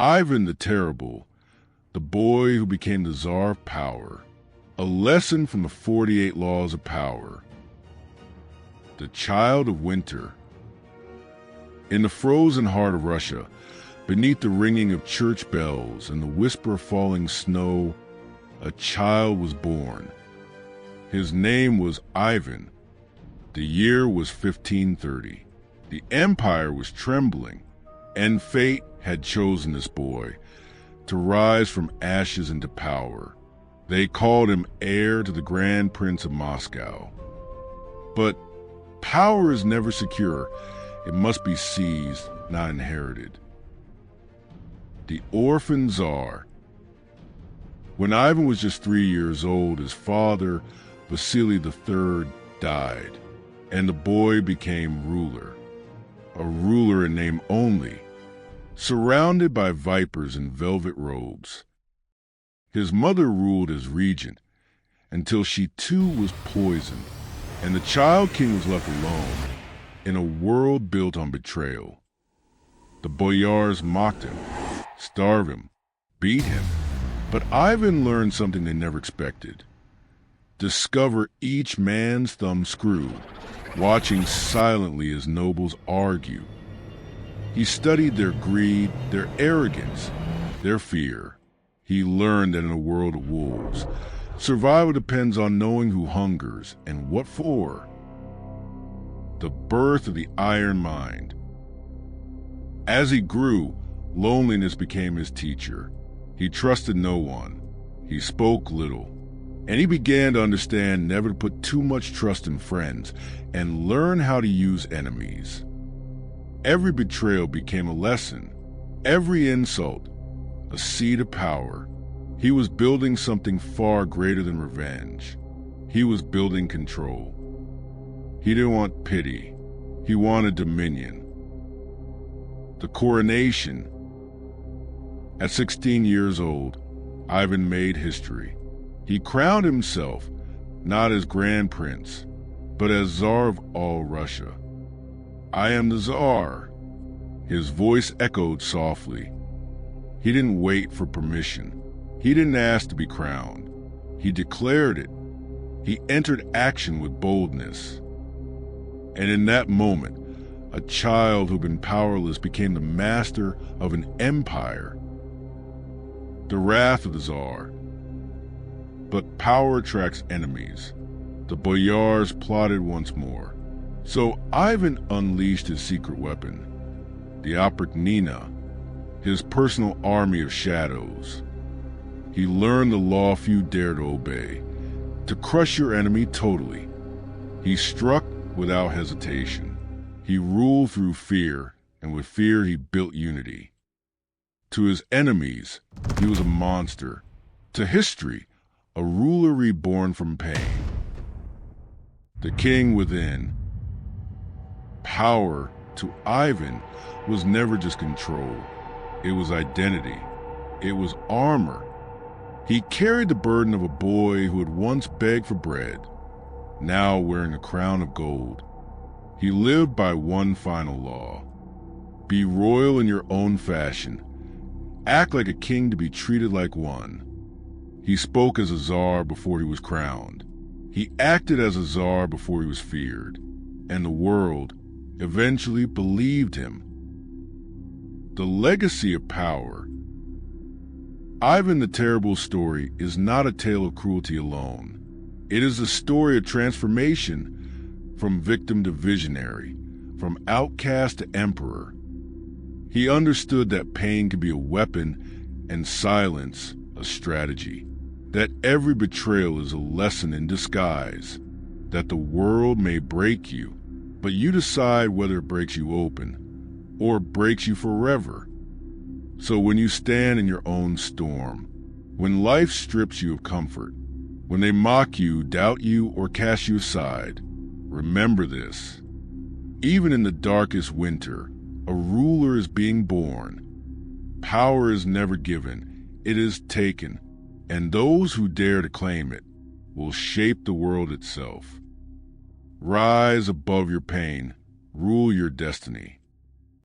Ivan the Terrible, the boy who became the Tsar of Power. A lesson from the 48 Laws of Power. The Child of Winter. In the frozen heart of Russia, beneath the ringing of church bells and the whisper of falling snow, a child was born. His name was Ivan. The year was 1530. The empire was trembling, and fate had chosen this boy to rise from ashes into power. They called him heir to the Grand Prince of Moscow. But power is never secure. It must be seized, not inherited. The orphaned Tsar. When Ivan was just 3 years old, his father, Vasily III, died, and the boy became ruler. A ruler in name only, surrounded by vipers in velvet robes. His mother ruled as regent until she too was poisoned, and the child king was left alone in a world built on betrayal. The boyars mocked him, starved him, beat him, but Ivan learned something they never expected. Discover each man's thumb screw, watching silently as nobles argue. He studied their greed, their arrogance, their fear. He learned that in a world of wolves, survival depends on knowing who hungers and what for. The birth of the iron mind. As he grew, loneliness became his teacher. He trusted no one. He spoke little. And he began to understand never to put too much trust in friends and learn how to use enemies. Every betrayal became a lesson. Every insult, a seed of power. He was building something far greater than revenge. He was building control. He didn't want pity. He wanted dominion. The coronation. At 16 years old, Ivan made history. He crowned himself not as Grand Prince, but as Tsar of All Russia. I am the Tsar. His voice echoed softly. He didn't wait for permission. He didn't ask to be crowned. He declared it. He entered action with boldness. And in that moment, a child who'd been powerless became the master of an empire. The wrath of the Tsar. But power attracts enemies. The boyars plotted once more. So Ivan unleashed his secret weapon, the oprichnina, his personal army of shadows. He learned the law few dare to obey, to crush your enemy totally. He struck without hesitation. He ruled through fear, and with fear he built unity. To his enemies, he was a monster. To history, a ruler reborn from pain. The king within. Power, to Ivan, was never just control. It was identity. It was armor. He carried the burden of a boy who had once begged for bread, now wearing a crown of gold. He lived by one final law. Be royal in your own fashion. Act like a king to be treated like one. He spoke as a Tsar before he was crowned. He acted as a Tsar before he was feared. And the world eventually believed him. The legacy of power. Ivan the Terrible's story is not a tale of cruelty alone. It is a story of transformation from victim to visionary, from outcast to emperor. He understood that pain could be a weapon and silence a strategy, that every betrayal is a lesson in disguise, that the world may break you, but you decide whether it breaks you open or breaks you forever. So when you stand in your own storm, when life strips you of comfort, when they mock you, doubt you, or cast you aside, remember this. Even in the darkest winter, a ruler is being born. Power is never given, it is taken, and those who dare to claim it will shape the world itself. Rise above your pain, rule your destiny.